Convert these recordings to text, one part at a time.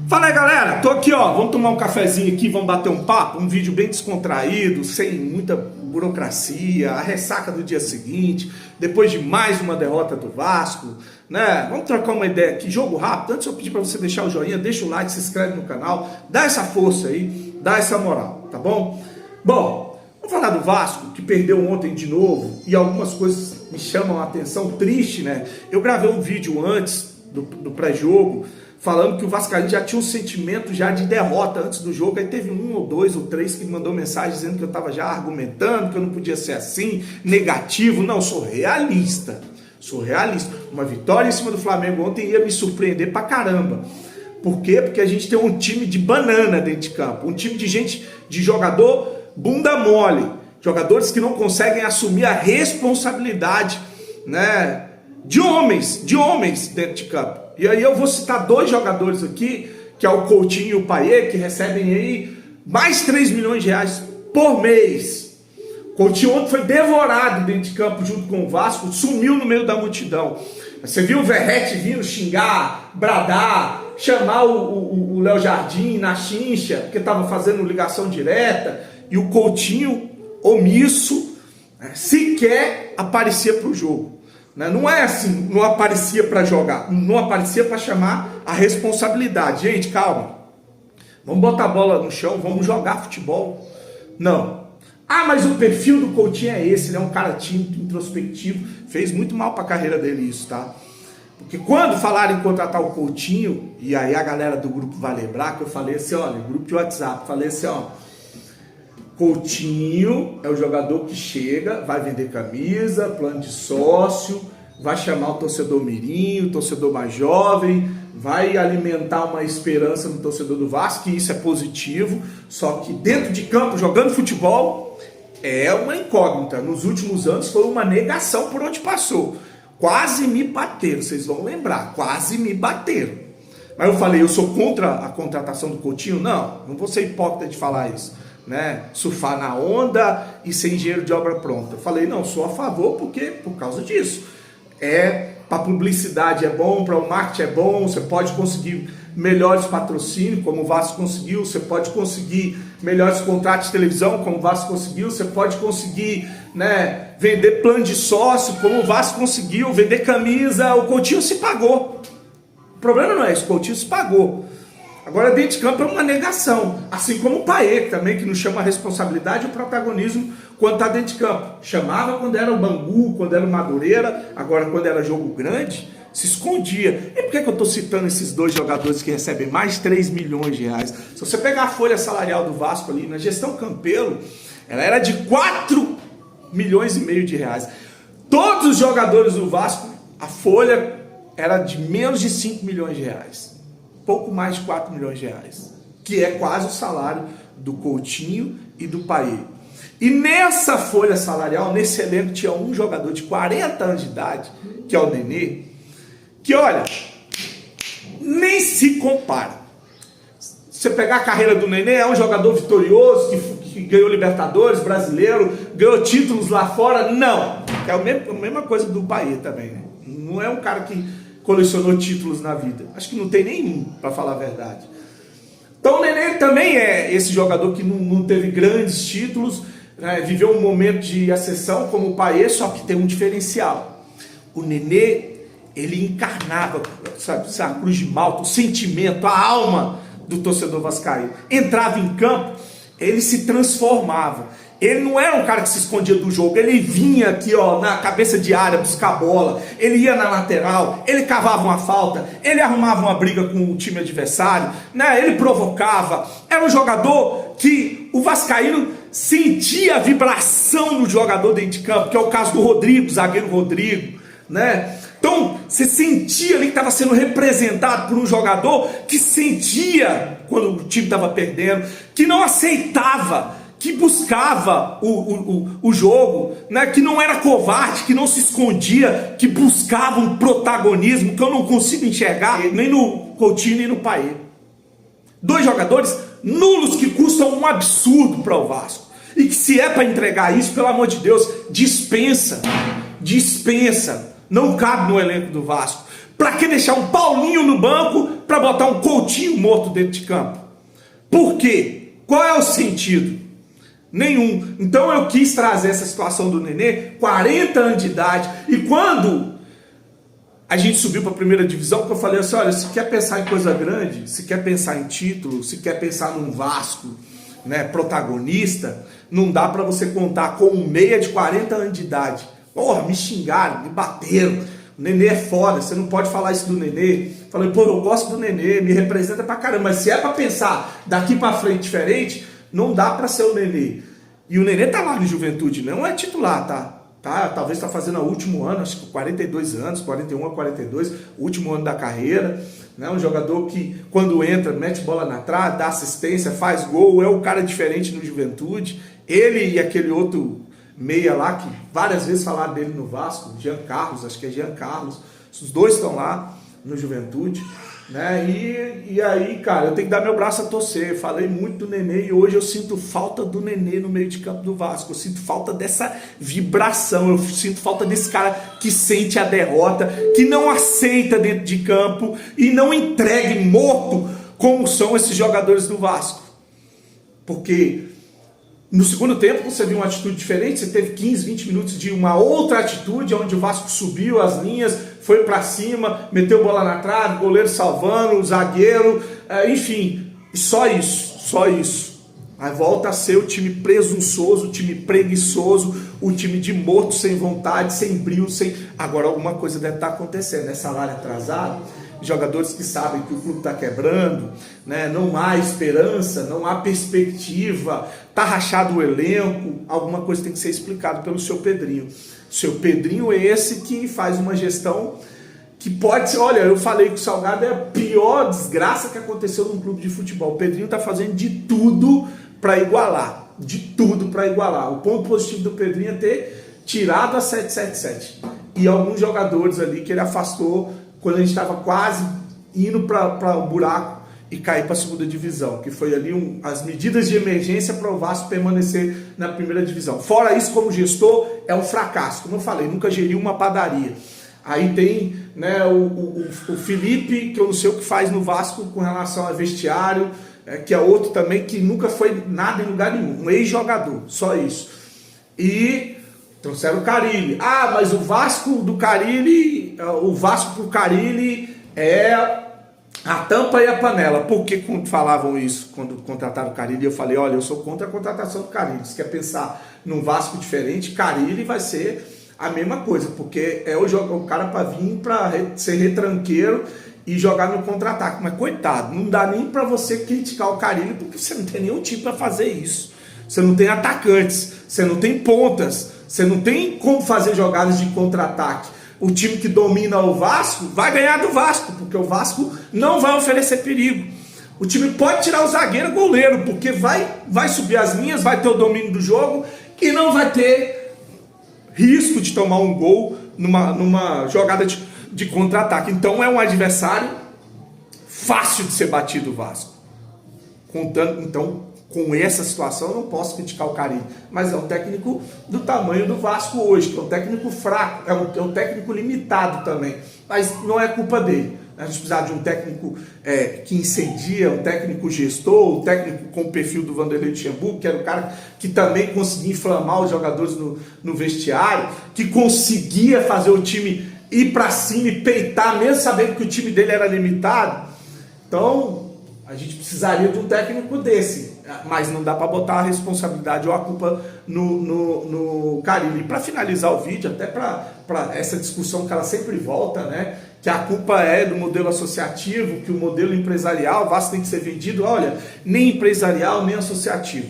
Fala aí, galera, tô aqui, ó, vamos tomar um cafezinho aqui, vamos bater um papo, um vídeo bem descontraído, sem muita burocracia, a ressaca do dia seguinte, depois de mais uma derrota do Vasco, né? Vamos trocar uma ideia aqui, jogo rápido. Antes eu pedir para você deixar o joinha, deixa o like, se inscreve no canal, dá essa força aí, dá essa moral, tá bom? Bom, vamos falar do Vasco, que perdeu ontem de novo, e algumas coisas me chamam a atenção, triste, né? Eu gravei um vídeo antes do pré-jogo, falando que o Vascaíno já tinha um sentimento já de derrota antes do jogo. Aí teve um ou dois ou três que mandou mensagem dizendo que eu estava já argumentando, que eu não podia ser assim, negativo. Não, sou realista. Sou realista. Uma vitória em cima do Flamengo ontem ia me surpreender pra caramba. Por quê? Porque a gente tem um time de banana dentro de campo. Um time de gente, de jogador bunda mole. Jogadores que não conseguem assumir a responsabilidade, né, de homens dentro de campo. E aí eu vou citar dois jogadores aqui, que é o Coutinho e o Payet, que recebem aí mais 3 milhões de reais por mês. Coutinho ontem foi devorado dentro de campo junto com o Vasco, sumiu no meio da multidão. Você viu o Verratti vindo xingar, bradar, chamar o Léo Jardim na chincha, porque estava fazendo ligação direta, e o Coutinho, omisso, sequer aparecia para o jogo. Não é assim, não aparecia para jogar, não aparecia para chamar a responsabilidade. Gente, calma, vamos botar a bola no chão, vamos jogar futebol. Não. Ah, mas o perfil do Coutinho é esse, ele é um cara tímido, introspectivo, fez muito mal para a carreira dele isso, tá? Porque quando falaram em contratar o Coutinho, e aí a galera do grupo vai lembrar que eu falei assim, olha, grupo de WhatsApp, falei assim, ó, Coutinho é o jogador que chega, vai vender camisa, plano de sócio, vai chamar o torcedor mirim, o torcedor mais jovem, vai alimentar uma esperança no torcedor do Vasco, que isso é positivo, só que dentro de campo, jogando futebol, é uma incógnita. Nos últimos anos foi uma negação por onde passou. Quase me bateram, vocês vão lembrar, quase me bateram. Mas eu falei, eu sou contra a contratação do Coutinho? Não vou ser hipócrita de falar isso. Né, surfar na onda e ser engenheiro de obra pronta. Eu falei, não, sou a favor porque por causa disso. Para publicidade é bom, para o marketing é bom, você pode conseguir melhores patrocínios, como o Vasco conseguiu, você pode conseguir melhores contratos de televisão, como o Vasco conseguiu, você pode conseguir, né, vender plano de sócio, como o Vasco conseguiu, vender camisa, o Coutinho se pagou. O problema não é isso, o Coutinho se pagou. Agora, dentro de campo é uma negação, assim como o Payet também, que não chama a responsabilidade e o protagonismo quando está dentro de campo. Chamava quando era o Bangu, quando era o Madureira, agora quando era jogo grande, se escondia. E por que eu estou citando esses dois jogadores que recebem mais 3 milhões de reais? Se você pegar a folha salarial do Vasco ali, na gestão Campelo, ela era de 4 milhões e meio de reais. Todos os jogadores do Vasco, a folha era de menos de 5 milhões de reais. Pouco mais de 4 milhões de reais, que é quase o salário do Coutinho e do Payet. E nessa folha salarial, nesse elenco, tinha um jogador de 40 anos de idade, que é o Nenê, que olha, nem se compara. Se você pegar a carreira do Nenê, é um jogador vitorioso, que ganhou Libertadores, brasileiro, ganhou títulos lá fora, não. É a mesma coisa do Payet também, né? Não é um cara que colecionou títulos na vida. Acho que não tem nenhum, para falar a verdade. Então o Nenê também é esse jogador que não teve grandes títulos, né? Viveu um momento de ascensão como o Payet, só que tem um diferencial. O Nenê, ele encarnava, sabe, a cruz de Malta, o sentimento, a alma do torcedor vascaíno. Entrava em campo, ele se transformava. Ele não era um cara que se escondia do jogo, ele vinha aqui, ó, na cabeça de área buscar a bola, ele ia na lateral, ele cavava uma falta, ele arrumava uma briga com o time adversário, né? Ele provocava. Era um jogador que o vascaíno sentia a vibração do jogador dentro de campo, que é o caso do Rodrigo, zagueiro Rodrigo, né? Então, você sentia ali que estava sendo representado por um jogador que sentia quando o time estava perdendo, que não aceitava, que buscava o jogo, né? Que não era covarde, que não se escondia, que buscava um protagonismo que eu não consigo enxergar nem no Coutinho nem no Payet. Dois jogadores nulos que custam um absurdo para o Vasco. E que se é para entregar isso, pelo amor de Deus, dispensa. Não cabe no elenco do Vasco. Para que deixar um Paulinho no banco para botar um Coutinho morto dentro de campo? Por quê? Qual é o sentido? Nenhum. Então eu quis trazer essa situação do Nenê, 40 anos de idade, e quando a gente subiu para a primeira divisão, que eu falei assim, olha, se quer pensar em coisa grande, se quer pensar em título, se quer pensar num Vasco, né, protagonista, não dá para você contar com um meia de 40 anos de idade. Porra, me xingaram, me bateram, o Nenê é foda, você não pode falar isso do Nenê. Falei, pô, eu gosto do Nenê, me representa pra caramba, mas se é para pensar daqui para frente diferente, não dá para ser o Nenê. E o Nenê tá lá no Juventude, não é titular, tá? Talvez tá fazendo o último ano, acho que 42 anos, 41 a 42, último ano da carreira, né? Um jogador que quando entra, mete bola na trave, dá assistência, faz gol, é um cara diferente no Juventude. Ele e aquele outro meia lá, que várias vezes falaram dele no Vasco, Jean Carlos, acho que é Jean Carlos, os dois estão lá no Juventude, né? E aí, cara, eu tenho que dar meu braço a torcer. Falei muito do Nenê e hoje eu sinto falta do Nenê no meio de campo do Vasco. Eu sinto falta dessa vibração, eu sinto falta desse cara que sente a derrota, que não aceita dentro de campo e não entregue morto como são esses jogadores do Vasco. Porque no segundo tempo você viu uma atitude diferente, você teve 15, 20 minutos de uma outra atitude, onde o Vasco subiu as linhas, foi para cima, meteu bola na trave, goleiro salvando, o zagueiro, enfim, só isso. Aí volta a ser o time presunçoso, o time preguiçoso, o time de morto, sem vontade, sem brilho, sem... Agora alguma coisa deve estar acontecendo, né? Salário atrasado, jogadores que sabem que o clube está quebrando, né? Não há esperança, não há perspectiva, está rachado o elenco, alguma coisa tem que ser explicada pelo seu Pedrinho. O seu Pedrinho é esse que faz uma gestão que pode ser, olha, eu falei que o Salgado é a pior desgraça que aconteceu num clube de futebol. O Pedrinho está fazendo de tudo para igualar, O ponto positivo do Pedrinho é ter tirado a 777 e alguns jogadores ali que ele afastou quando a gente estava quase indo para o buraco e cair para a segunda divisão, que foi ali as medidas de emergência para o Vasco permanecer na primeira divisão. Fora isso, como gestor, é um fracasso. Como eu falei, nunca geriu uma padaria. Aí tem, né, o Felipe, que eu não sei o que faz no Vasco com relação a vestiário, que é outro também que nunca foi nada em lugar nenhum, um ex-jogador, só isso. E trouxeram o Carille. Ah, mas o Vasco do Carille, o Vasco pro Carille é a tampa e a panela. Por que falavam isso quando contrataram o Carille? Eu falei, olha, eu sou contra a contratação do Carille. Se quer pensar num Vasco diferente, Carille vai ser a mesma coisa, porque é o cara para vir para ser retranqueiro e jogar no contra-ataque. Mas coitado, não dá nem para você criticar o Carille, porque você não tem nenhum time para fazer isso. Você não tem atacantes, você não tem pontas, você não tem como fazer jogadas de contra-ataque. O time que domina o Vasco vai ganhar do Vasco, porque o Vasco não vai oferecer perigo. O time pode tirar o zagueiro, goleiro, porque vai subir as linhas, vai ter o domínio do jogo e não vai ter risco de tomar um gol numa jogada de contra-ataque. Então é um adversário fácil de ser batido o Vasco. Então, com essa situação, eu não posso criticar o Carille, mas é um técnico do tamanho do Vasco hoje, que é um técnico fraco, é um técnico limitado também, mas não é culpa dele. A gente precisa de um técnico que incendia, um técnico gestor, um técnico com o perfil do Vanderlei Luxemburgo, que era o cara que também conseguia inflamar os jogadores no vestiário, que conseguia fazer o time ir para cima e peitar, mesmo sabendo que o time dele era limitado. Então, a gente precisaria de um técnico desse, mas não dá para botar a responsabilidade ou a culpa no Carille. E para finalizar o vídeo, até para essa discussão que ela sempre volta, né? Que a culpa é do modelo associativo, que o modelo empresarial, o Vasco tem que ser vendido, olha, nem empresarial, nem associativo.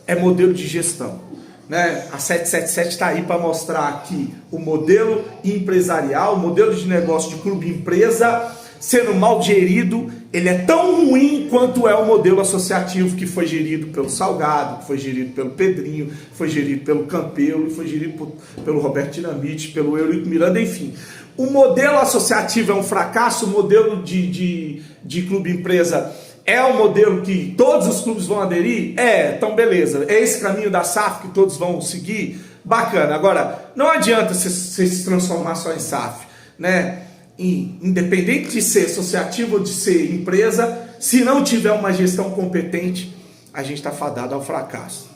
É modelo de gestão. Né? A 777 está aí para mostrar que o modelo empresarial, o modelo de negócio de clube-empresa, sendo mal gerido, ele é tão ruim quanto é o modelo associativo que foi gerido pelo Salgado, que foi gerido pelo Pedrinho, que foi gerido pelo Campelo, que foi gerido pelo Roberto Dinamite, pelo Eurico Miranda, enfim. O modelo associativo é um fracasso, o modelo de clube-empresa é o modelo que todos os clubes vão aderir? Então beleza. É esse caminho da SAF que todos vão seguir? Bacana. Agora, não adianta você se transformar só em SAF, né? independente de ser associativo ou de ser empresa, se não tiver uma gestão competente, a gente está fadado ao fracasso.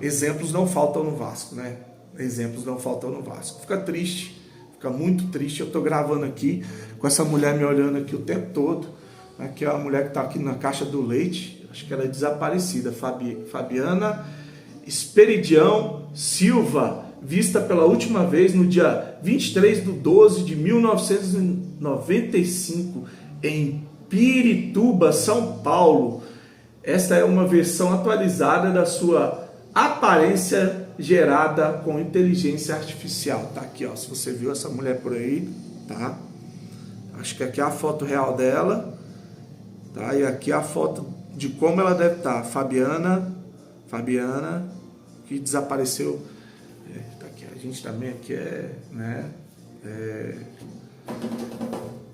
Exemplos não faltam no Vasco, né? Exemplos não faltam no Vasco. Fica triste, fica muito triste. Eu estou gravando aqui com essa mulher me olhando aqui o tempo todo, né? Que é a mulher que está aqui na caixa do leite, acho que ela é desaparecida, Fabiana Esperidião Silva, vista pela última vez no dia 23/12/1995 em Pirituba, São Paulo. Esta é uma versão atualizada da sua aparência gerada com inteligência artificial. Tá aqui, ó. Se você viu essa mulher por aí, tá? Acho que aqui é a foto real dela, tá? E aqui é a foto de como ela deve estar. Fabiana, que desapareceu. Tá aqui. A gente também aqui né?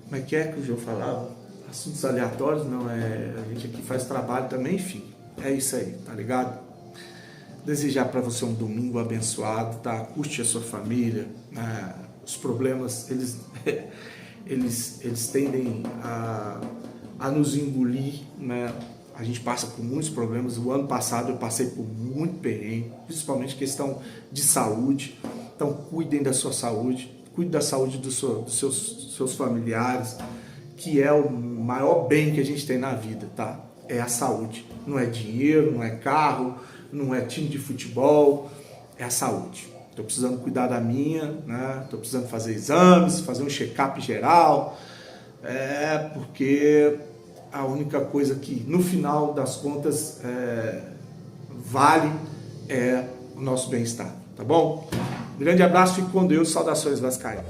Como é que o João falava? Assuntos aleatórios, não é? A gente aqui faz trabalho também, enfim. É isso aí, tá ligado? Desejar para você um domingo abençoado, tá? Curte a sua família, né? Os problemas, eles tendem a nos engolir, né? A gente passa por muitos problemas. O ano passado eu passei por muito perrengue, principalmente questão de saúde. Então cuidem da sua saúde, cuide da saúde dos seus familiares, que é o maior bem que a gente tem na vida, tá? É a saúde. Não é dinheiro, não é carro, não é time de futebol, é a saúde. Estou precisando cuidar da minha, né? Estou precisando fazer exames, fazer um check-up geral, porque a única coisa que, no final das contas, vale é o nosso bem-estar, tá bom? Grande abraço, fique com Deus, saudações vascaínas.